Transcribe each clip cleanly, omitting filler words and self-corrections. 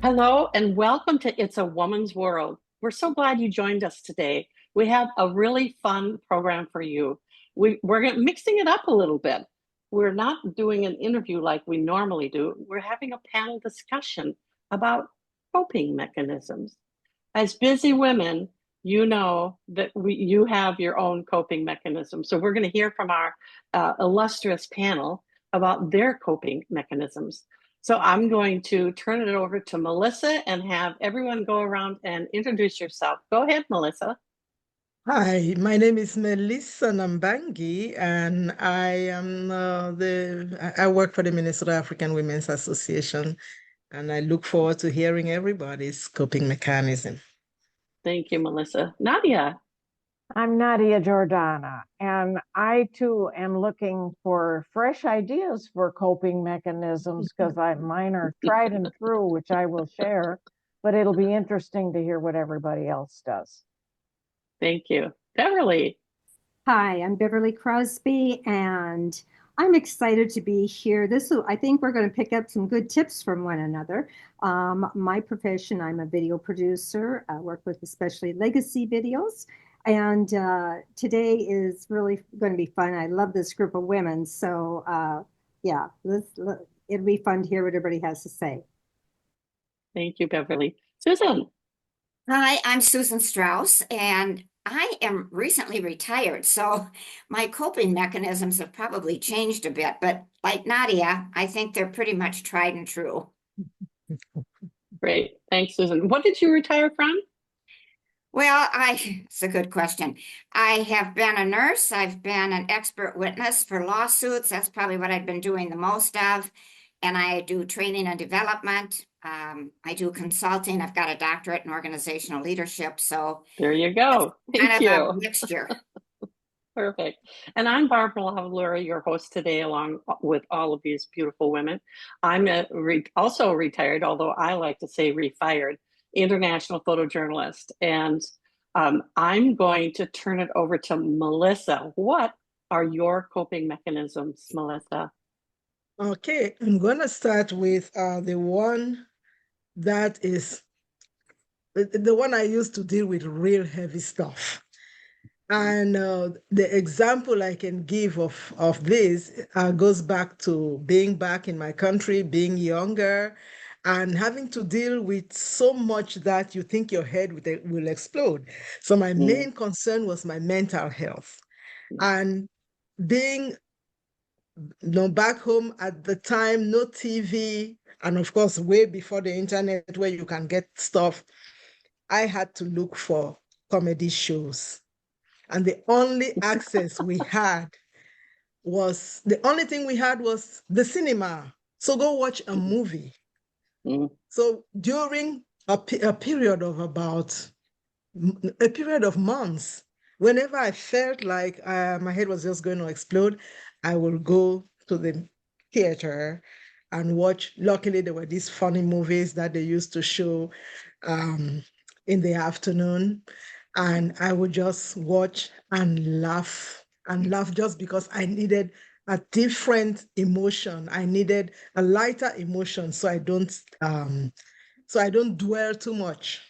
Hello and welcome to It's a Woman's World. We're so glad you joined us today. We have a really fun program for you. We're mixing it up a little bit. We're not doing an interview like we normally do. We're having a panel discussion about coping mechanisms. As busy women, you know that you have your own coping mechanisms. So we're going to hear from our illustrious panel about their coping mechanisms. So I'm going to turn it over to Melissa and have everyone go around and introduce yourself. Go ahead, Melissa. Hi, my name is Melissa Nambangi, and I work for the Minnesota African Women's Association, and I look forward to hearing everybody's coping mechanism. Thank you, Melissa. Nadia. I'm Nadia Jordana, and I too am looking for fresh ideas for coping mechanisms because mine are tried and true, which I will share, but it'll be interesting to hear what everybody else does. Thank you. Beverly. Hi, I'm Beverly Crosby, and I'm excited to be here. I think we're going to pick up some good tips from one another. My profession, I'm a video producer. I work with especially legacy videos, and today is really going to be fun. I love this group of women, so yeah, it'll be fun to hear what everybody has to say. Thank you, Beverly. Susan. Hi, I'm Susan Strauss, and I am recently retired, so my coping mechanisms have probably changed a bit. But like Nadia, I think they're pretty much tried and true. Great. Thanks, Susan. What did you retire from? Well, it's a good question. I have been a nurse. I've been an expert witness for lawsuits. That's probably what I've been doing the most of. And I do training and development. I do consulting. I've got a doctorate in organizational leadership. So there you go. Thank kind you. of a mixture. Perfect. And I'm Barbara Lavallure, your host today, along with all of these beautiful women. I'm also retired, although I like to say refired, international photojournalist. And I'm going to turn it over to Melissa. What are your coping mechanisms, Melissa? Okay, I'm going to start with the one that is the one I used to deal with real heavy stuff. And the example I can give of this goes back to being back in my country, being younger, and having to deal with so much that you think your head will explode. So my main concern was my mental health. And being back home at the time, no TV, and of course, way before the internet where you can get stuff, I had to look for comedy shows. And the only access we had the only thing we had was the cinema. So go watch a movie. So during a period of months, whenever I felt like my head was just going to explode, I will go to the theater and watch. Luckily, there were these funny movies that they used to show in the afternoon. And I would just watch and laugh just because I needed a different emotion. I needed a lighter emotion so I don't dwell too much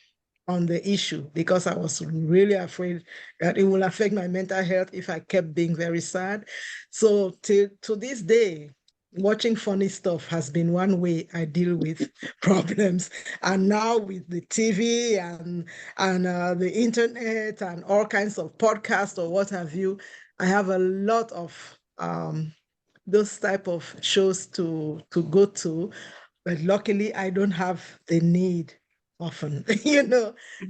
on the issue because I was really afraid that it will affect my mental health if I kept being very sad. So to this day, watching funny stuff has been one way I deal with problems. And now with the TV and the internet and all kinds of podcasts or what have you, I have a lot of those type of shows to go to. But luckily, I don't have the need often,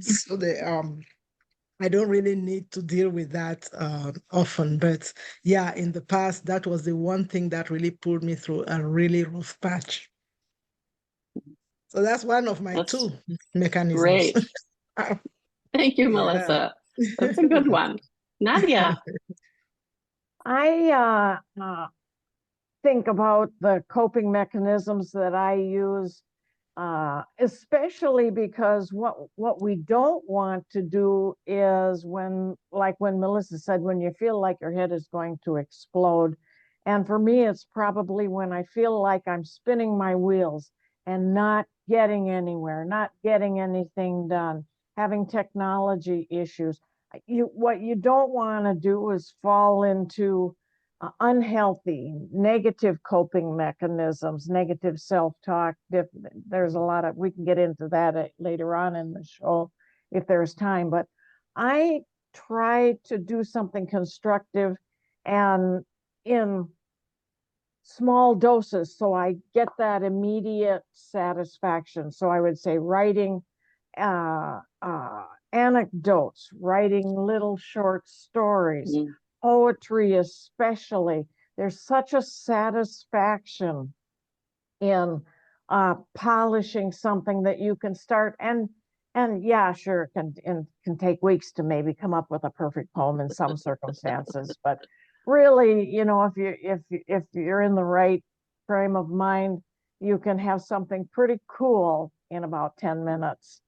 So I don't really need to deal with that often. But yeah, in the past, that was the one thing that really pulled me through a really rough patch. So that's one of my two mechanisms. Great. Thank you, Melissa. That's a good one. Nadia. I think about the coping mechanisms that I use, especially because what we don't want to do is when Melissa said, when you feel like your head is going to explode. And for me, it's probably when I feel like I'm spinning my wheels and not getting anywhere, not getting anything done, having technology issues. What you don't want to do is fall into unhealthy, negative coping mechanisms, negative self-talk. There's a lot of, we can get into that later on in the show if there's time, but I try to do something constructive and in small doses so I get that immediate satisfaction. So I would say writing anecdotes, writing little short stories, Mm. poetry especially. There's such a satisfaction in polishing something that you can start and yeah, sure, it can take weeks to maybe come up with a perfect poem in some circumstances, but really, you know, if you're in the right frame of mind, you can have something pretty cool in about 10 minutes.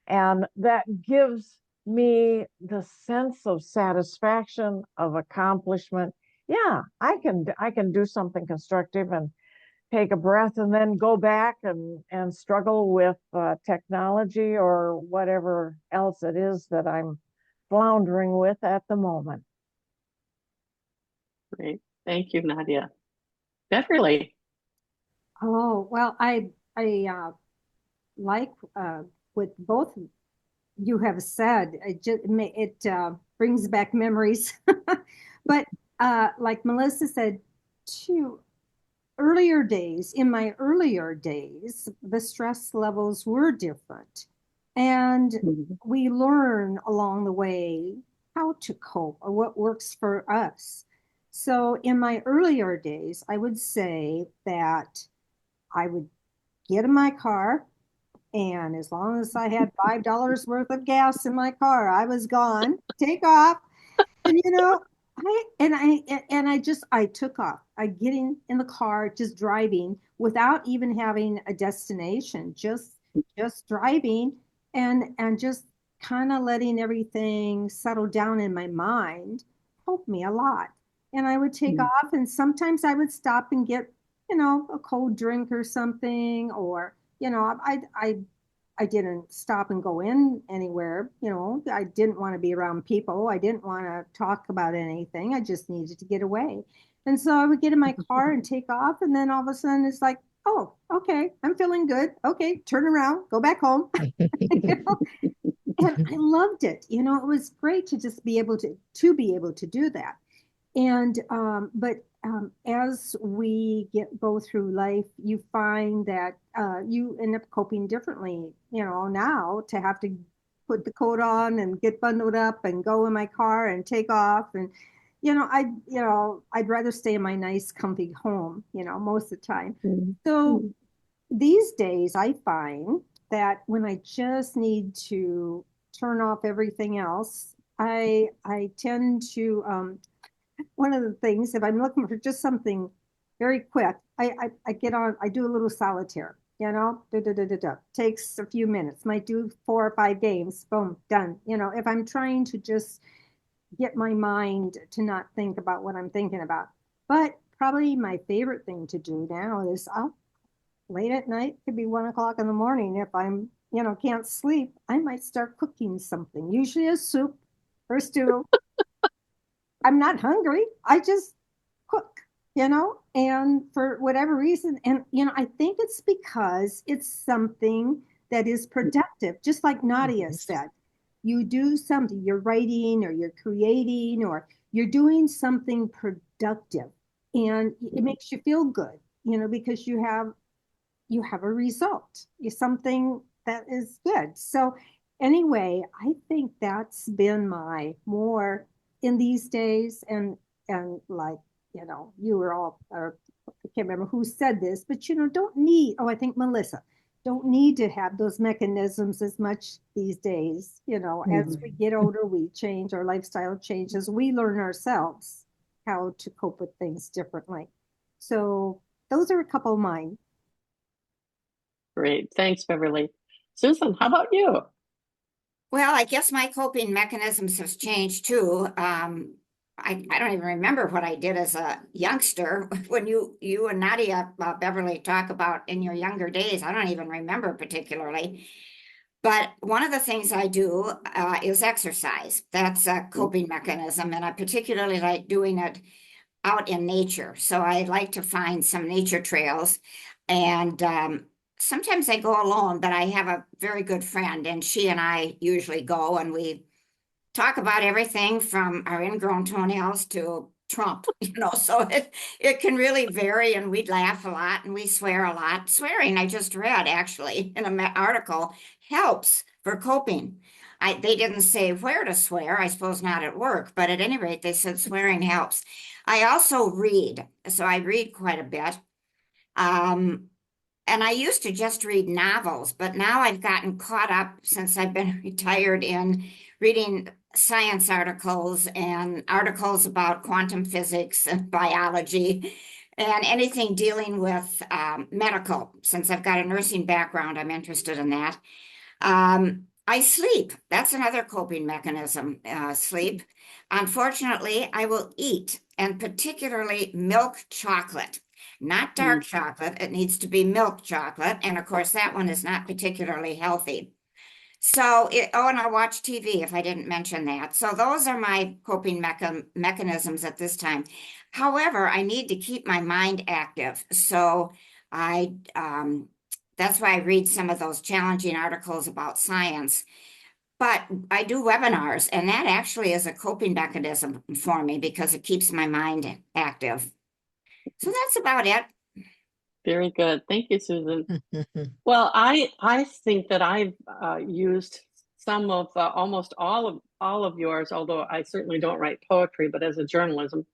And that gives me the sense of satisfaction, of accomplishment. Yeah, I can do something constructive and take a breath and then go back and struggle with technology or whatever else it is that I'm floundering with at the moment. Great. Thank you, Nadia. Beverly. Oh, well, I like what both you have said. It brings back memories. But like Melissa said, too, in my earlier days, the stress levels were different. And Mhm. we learn along the way how to cope or what works for us. So in my earlier days, I would say that I would get in my car, and as long as I had $5 worth of gas in my car, I was gone, take off. And I took off. I getting in the car, just driving without even having a destination, just driving and just kind of letting everything settle down in my mind helped me a lot. And I would take Mm. off, and sometimes I would stop and get, a cold drink or something, or I didn't stop and go in anywhere. I didn't want to be around people. I didn't want to talk about anything. I just needed to get away. And so I would get in my car and take off. And then all of a sudden it's like, oh, okay, I'm feeling good. Okay, turn around, go back home. You know? And I loved it. It was great to just be able to do that. And but as we go through life, you find that you end up coping differently. Now to have to put the coat on and get bundled up and go in my car and take off, and I'd rather stay in my nice, comfy home. Most of the time. Mm. So these days, I find that when I just need to turn off everything else, I tend to one of the things, if I'm looking for just something very quick, I get on, I do a little solitaire, takes a few minutes, might do 4 or 5 games, boom, done. If I'm trying to just get my mind to not think about what I'm thinking about. But probably my favorite thing to do now is late at night, could be 1 o'clock in the morning. If I'm, can't sleep, I might start cooking something, usually a soup or stew. I'm not hungry. I just cook, and for whatever reason. And, I think it's because it's something that is productive, just like Nadia said. You do something, you're writing or you're creating or you're doing something productive, and it makes you feel good, because you have a result, something that is good. So anyway, I think that's been my more in these days. And like, you were all, or I can't remember who said this, but don't need, I think Melissa, don't need to have those mechanisms as much these days. As we get older, we change, our lifestyle changes, we learn ourselves how to cope with things differently. So those are a couple of mine. Great. Thanks, Beverly. Susan, how about you? Well, I guess my coping mechanisms have changed too. I don't even remember what I did as a youngster when you and Nadia, Beverly, talk about in your younger days. I don't even remember particularly. But one of the things I do is exercise. That's a coping mechanism, and I particularly like doing it out in nature. So I like to find some nature trails, and sometimes I go alone, but I have a very good friend, and she and I usually go, and we talk about everything from our ingrown toenails to Trump, so it can really vary, and we laugh a lot and we swear a lot. Swearing, I just read actually in an article, helps for coping. They didn't say where to swear, I suppose not at work, but at any rate, they said swearing helps. I also read, so I read quite a bit. And I used to just read novels, but now I've gotten caught up since I've been retired in reading science articles and articles about quantum physics and biology and anything dealing with medical. Since I've got a nursing background, I'm interested in that. I sleep. That's another coping mechanism, sleep. Unfortunately, I will eat, and particularly milk chocolate. Not dark chocolate, it needs to be milk chocolate. And of course, that one is not particularly healthy. So, and I watch TV if I didn't mention that. So those are my coping mechanisms at this time. However, I need to keep my mind active. So that's why I read some of those challenging articles about science. But I do webinars, and that actually is a coping mechanism for me because it keeps my mind active. So that's about it. Very good. Thank you, Susan. Well, I think that I've used some of almost all of yours, although I certainly don't write poetry, but as a journalism,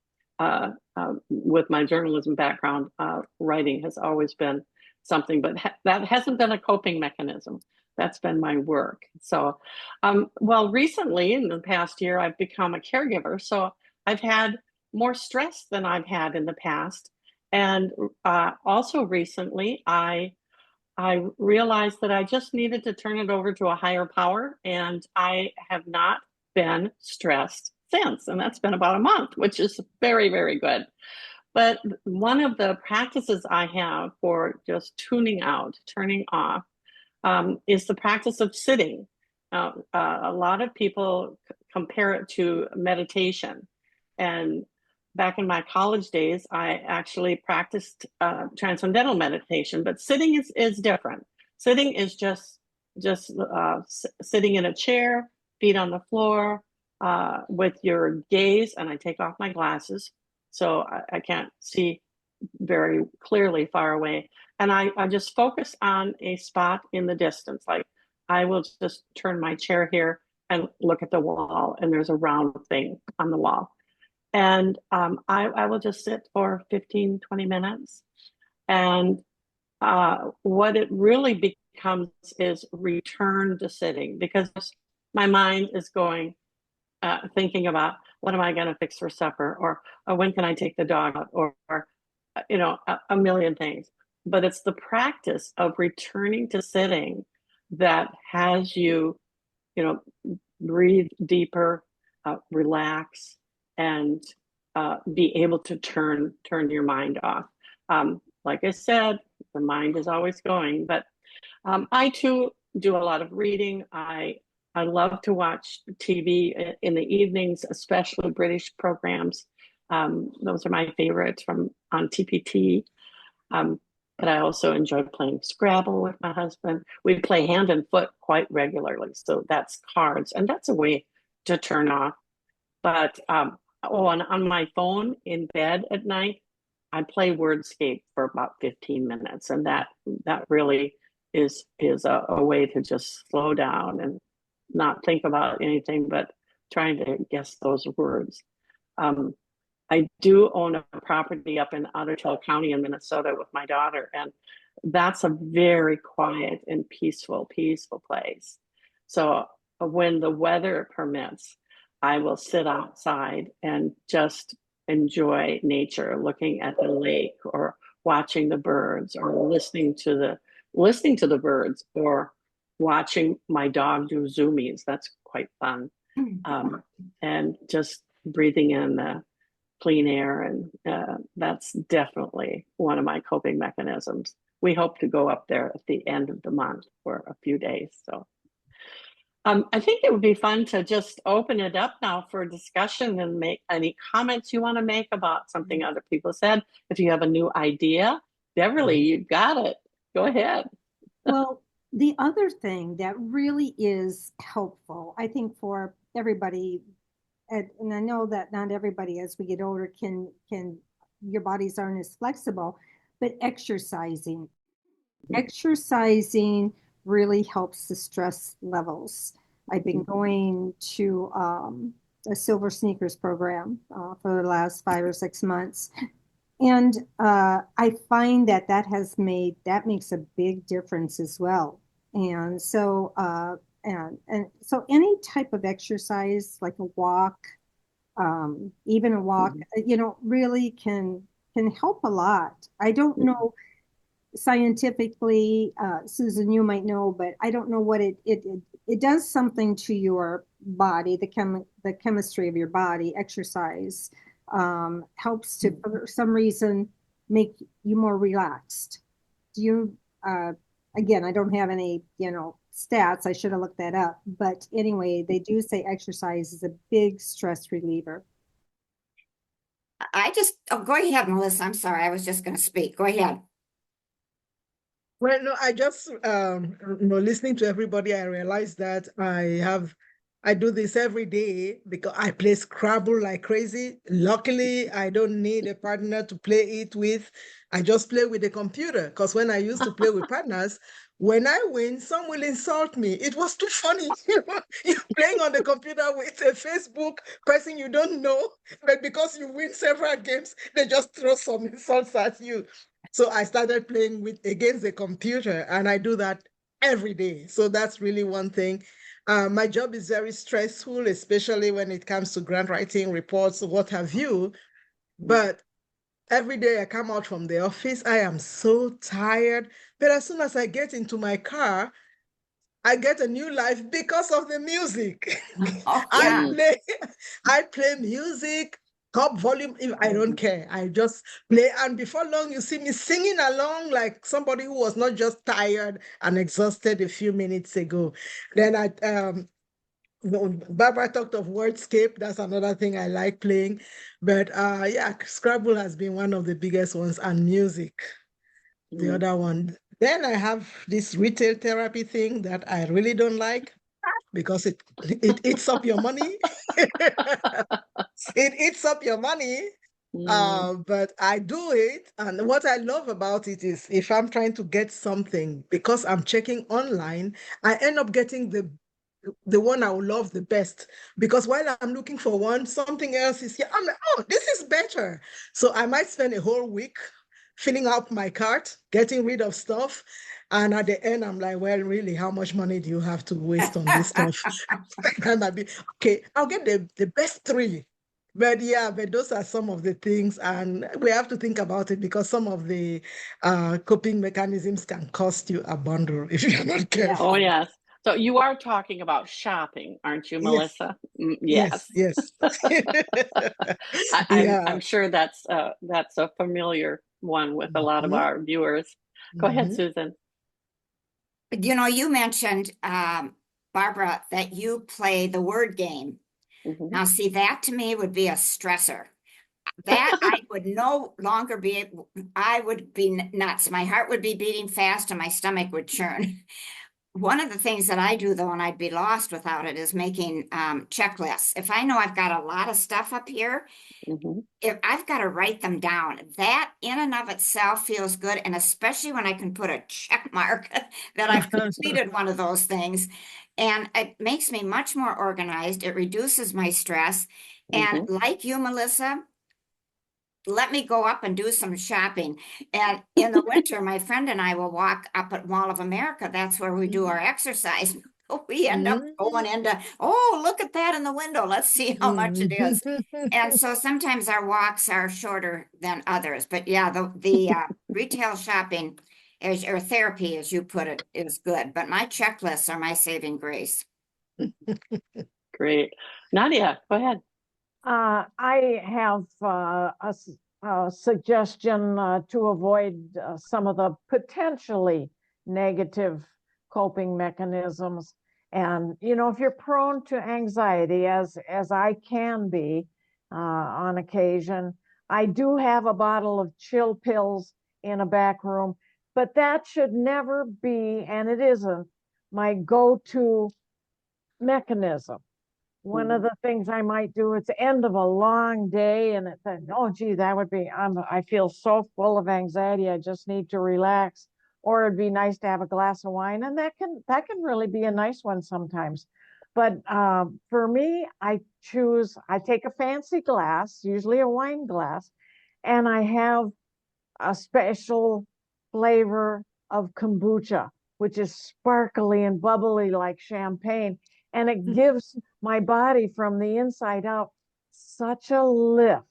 with my journalism background, writing has always been something, but that hasn't been a coping mechanism. That's been my work. So, well, recently in the past year, I've become a caregiver. So I've had more stress than I've had in the past. And also recently, I realized that I just needed to turn it over to a higher power, and I have not been stressed since. And that's been about a month, which is very, very good. But one of the practices I have for just tuning out, turning off, is the practice of sitting. A lot of people compare it to meditation. And back in my college days, I actually practiced transcendental meditation, but sitting is different. Sitting is just sitting in a chair, feet on the floor, with your gaze, and I take off my glasses, so I can't see very clearly far away. And I just focus on a spot in the distance. Like I will just turn my chair here and look at the wall, and there's a round thing on the wall. And I will just sit for 15, 20 minutes. And what it really becomes is return to sitting, because my mind is going, thinking about what am I going to fix for supper, or when can I take the dog out, or a million things. But it's the practice of returning to sitting that has you, breathe deeper, relax, and be able to turn your mind off. Like I said, the mind is always going, but I too do a lot of reading. I love to watch TV in the evenings, especially British programs. Those are my favorites on TPT. But I also enjoy playing Scrabble with my husband. We play hand and foot quite regularly, so that's cards, and that's a way to turn off. But and on my phone in bed at night, I play Wordscape for about 15 minutes, and that really is a way to just slow down and not think about anything but trying to guess those words. I do own a property up in Otter Tail County in Minnesota with my daughter, and that's a very quiet and peaceful place. So when the weather permits, I will sit outside and just enjoy nature, looking at the lake or watching the birds, or listening to the birds, or watching my dog do zoomies. That's quite fun. And just breathing in the clean air, and that's definitely one of my coping mechanisms. We hope to go up there at the end of the month for a few days. So I think it would be fun to just open it up now for discussion and make any comments you want to make about something other people said. If you have a new idea, Beverly, you've got it. Go ahead. Well, the other thing that really is helpful, I think, for everybody, and I know that not everybody as we get older can your bodies aren't as flexible, but exercising. Exercising really helps the stress levels. I've been going to a Silver Sneakers program for the last 5 or 6 months. And I find that that makes a big difference as well. And so and so any type of exercise, like a walk, even a walk, really can help a lot. I don't know scientifically, Susan, you might know, but I don't know what it does something to your body, the chemistry of your body. Exercise helps to, for some reason, make you more relaxed. Do you, again, I don't have any, stats. I should have looked that up. But anyway, they do say exercise is a big stress reliever. Go ahead, Melissa. I'm sorry. I was just going to speak. Go ahead. Well, no, I just, listening to everybody, I realized that I do this every day because I play Scrabble like crazy. Luckily, I don't need a partner to play it with. I just play with the computer, because when I used to play with partners, when I win, some will insult me. It was too funny. You're playing on the computer with a Facebook person you don't know, but because you win several games, they just throw some insults at you. So I started playing against the computer, and I do that every day. So that's really one thing. My job is very stressful, especially when it comes to grant writing, reports, what have you. But every day I come out from the office, I am so tired. But as soon as I get into my car, I get a new life because of the music. Oh, yeah. I play music, top volume, if I don't care. I just play, and before long, you see me singing along like somebody who was not just tired and exhausted a few minutes ago. Then Barbara talked of Wordscape. That's another thing I like playing. But yeah, Scrabble has been one of the biggest ones, and music, the other one. Then I have this retail therapy thing that I really don't like, because it eats up your money. It eats up your money. But I do it. And what I love about it is, if I'm trying to get something, because I'm checking online, I end up getting the one I will love the best, because while I'm looking for one, something else is here. I'm like, oh, this is better. So I might spend a whole week filling out my cart, getting rid of stuff. And at the end, I'm like, well, really, how much money do you have to waste on this stuff? And I'll be, okay, I'll get the best 3. But yeah, but those are some of the things, and we have to think about it, because some of the coping mechanisms can cost you a bundle if you're not careful. Oh, yes. So you are talking about shopping, aren't you, Melissa? Yes. Yes. I'm sure that's a familiar one with a lot of our viewers. Go ahead, Susan. You mentioned, Barbara, that you play the word game. Now, see, that to me would be a stressor. That I would no longer I would be nuts. My heart would be beating fast and my stomach would churn. One of the things that I do, though, and I'd be lost without it, is making checklists. If I know I've got a lot of stuff up here, if I've got to write them down, that in and of itself feels good. And especially when I can put a check mark that I've completed one of those things. And it makes me much more organized. It reduces my stress. And like you, Melissa, let me go up and do some shopping. And in the winter, my friend and I will walk up at Mall of America. That's where we do our exercise. We end up going into, oh, look at that in the window. Let's see how much it is. And so sometimes our walks are shorter than others. But yeah, the retail shopping, or therapy, as you put it, is good. But my checklists are my saving grace. Great. Nadia, go ahead. I have a suggestion to avoid some of the potentially negative coping mechanisms. And, you know, if you're prone to anxiety, as I can be on occasion, I do have a bottle of chill pills in a back room, but that should never be, and it isn't, my go-to mechanism. One of the things I might do, it's the end of a long day, and it's oh gee, that would be I feel so full of anxiety, I just need to relax. Or it'd be nice to have a glass of wine, and that can really be a nice one sometimes. But for me, I take a fancy glass, usually a wine glass, and I have a special flavor of kombucha, which is sparkly and bubbly like champagne. And it gives my body from the inside out such a lift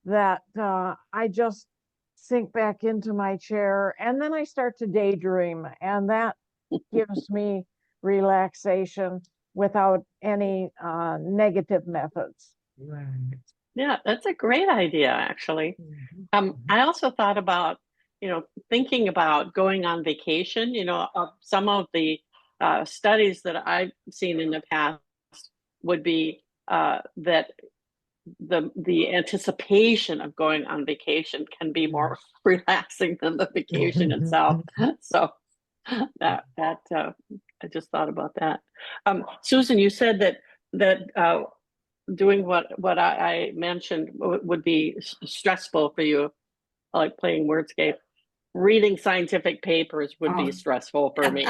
that I just sink back into my chair, and then I start to daydream, and that gives me relaxation without any negative methods. Right. Yeah, that's a great idea, actually. I also thought about, thinking about going on vacation. Some of the studies that I've seen in the past would be that the anticipation of going on vacation can be more relaxing than the vacation itself. So that I just thought about that. Susan, you said that doing what I mentioned would be stressful for you, like playing Wordscape. Reading scientific papers would be stressful for me.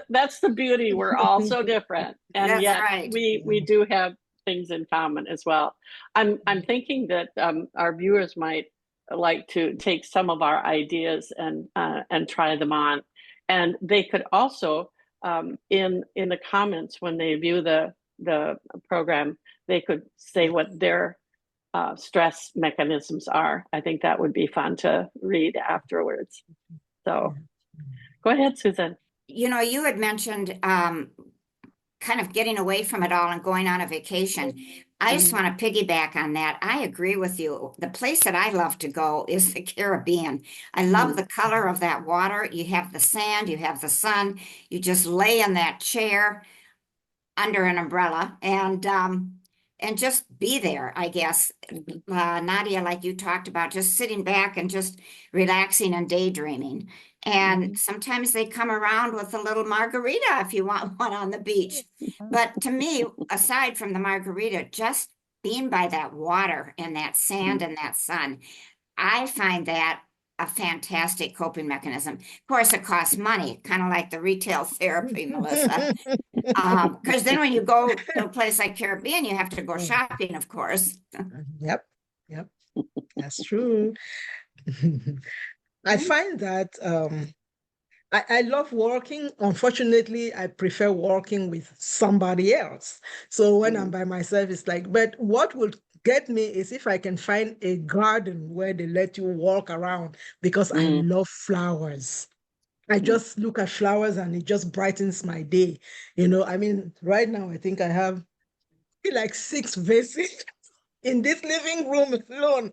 That's the beauty. We're all so different, and That's yet right. we do have things in common as well. I'm thinking that our viewers might like to take some of our ideas and try them on, and they could also in the comments when they view the program, they could say what their stress mechanisms are. I think that would be fun to read afterwards. So go ahead, Susan. You had mentioned kind of getting away from it all and going on a vacation. I just want to piggyback on that. I agree with you. The place that I love to go is the Caribbean. I love the color of that water. You have the sand, you have the sun, you just lay in that chair under an umbrella and just be there, I guess. Nadia, like you talked about, just sitting back and just relaxing and daydreaming. And sometimes they come around with a little margarita if you want one on the beach. But to me, aside from the margarita, just being by that water and that sand and that sun, I find that a fantastic coping mechanism. Of course, it costs money, kind of like the retail therapy, Melissa. Because then when you go to a place like Caribbean, you have to go shopping, of course. Yep, that's true. I find that I love working. Unfortunately, I prefer working with somebody else. So when I'm by myself, it's like, but what will get me is if I can find a garden where they let you walk around, because I love flowers. I just look at flowers and it just brightens my day. I mean, right now, I think I have like 6 vases in this living room alone.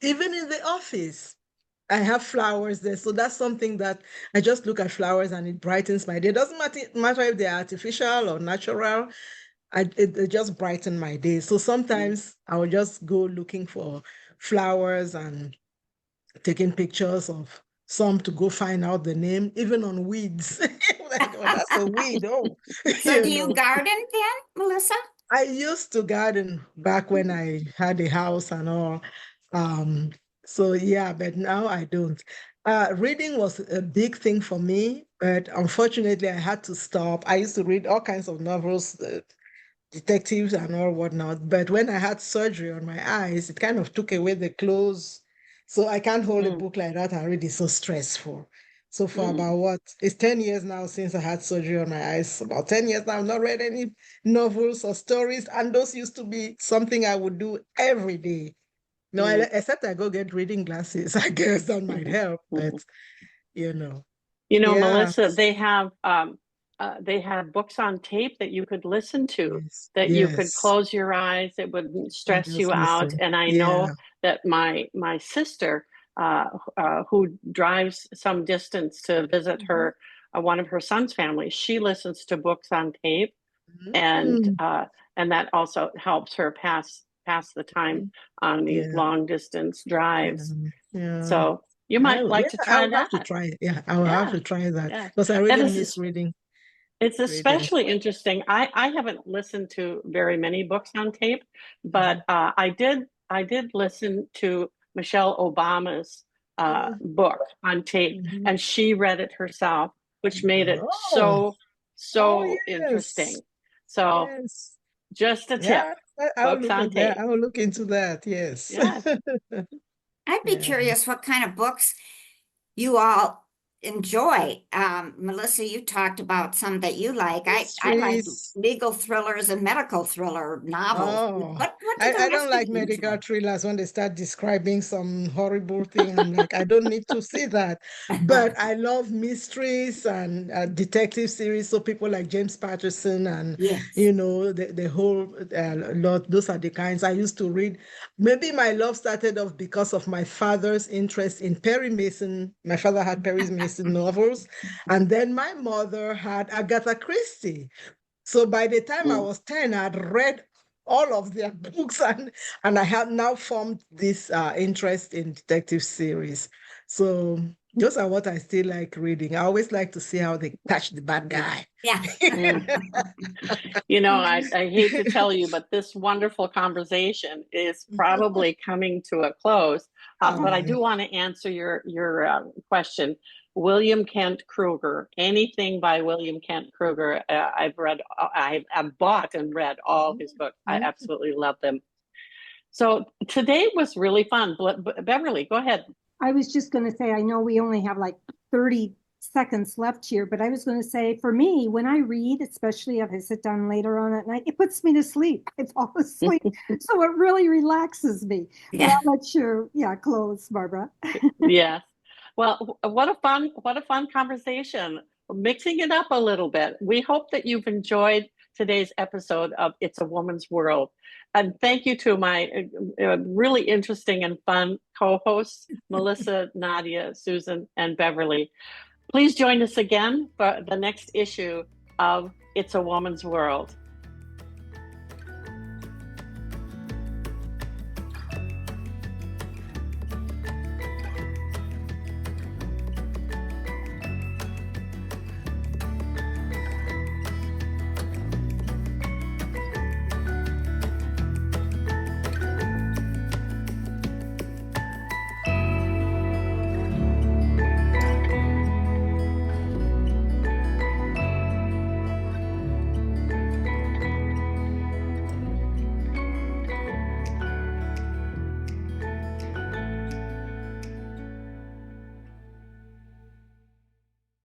Even in the office, I have flowers there. So that's something that I just look at flowers and it brightens my day. It doesn't matter if they're artificial or natural. It just brightens my day. So sometimes I will just go looking for flowers and taking pictures of some to go find out the name, even on weeds. Like, oh, that's a weed. Oh, So do you garden then, Melissa? I used to garden back when I had a house and all. So yeah, but now I don't. Reading was a big thing for me, but unfortunately I had to stop. I used to read all kinds of novels, detectives and all whatnot. But when I had surgery on my eyes, it kind of took away the clothes. So I can't hold a book like that and read. It's so stressful. So for about it's 10 years now since I had surgery on my eyes. About 10 years now, I've not read any novels or stories. And those used to be something I would do every day. No, except I go get reading glasses. I guess that might help, but. Melissa, they have they had books on tape that you could listen to, Yes. that you could Yes. close your eyes, it wouldn't stress Just you out. listen. And I Yeah. know that my sister, who drives some distance to visit her one of her son's families, she listens to books on tape, and that also helps her pass the time on these Yeah. long distance drives. Yeah. So you might like to try I'll have to that. try it. Yeah, I will have to try that Yeah. because I And really this miss is reading. it's especially interesting. I haven't listened to very many books on tape, but I did listen to Michelle Obama's book on tape, and she read it herself, which made it Oh, so yes. interesting. So Yes. just a tip, Yeah, I'll books look on at that. tape. I will look into that. Yes. Yeah. I'd be Yeah. curious what kind of books you all enjoy. Melissa, you talked about some that you like. I like Mysteries. legal thrillers and medical thriller novels. Oh, What do the I rest don't of like you medical enjoy? thrillers when they start describing some horrible thing. I'm like, I don't need to see that. But I love mysteries and detective series. So people like James Patterson and, Yes. the whole lot. Those are the kinds I used to read. Maybe my love started off because of my father's interest in Perry Mason. My father had Perry Mason novels. And then my mother had Agatha Christie. So by the time I was 10, I'd read all of their books, and I have now formed this interest in detective series. So those are what I still like reading. I always like to see how they catch the bad guy. Yeah. I hate to tell you, but this wonderful conversation is probably coming to a close. But I do want to answer your question. William Kent Kruger, anything by William Kent Kruger, I've bought and read all his books. I absolutely love them. So today was really fun. Beverly, go ahead. I was just going to say, I know we only have like 30 seconds left here, but I was going to say, for me, when I read, especially if I sit down later on at night, it puts me to sleep. I fall asleep. So it really relaxes me. Yeah. But I'll let you, close, Barbara. Yes. Well, what a fun conversation. Mixing it up a little bit. We hope that you've enjoyed today's episode of It's a Woman's World. And thank you to my really interesting and fun co-hosts, Melissa, Nadia, Susan, and Beverly. Please join us again for the next issue of It's a Woman's World.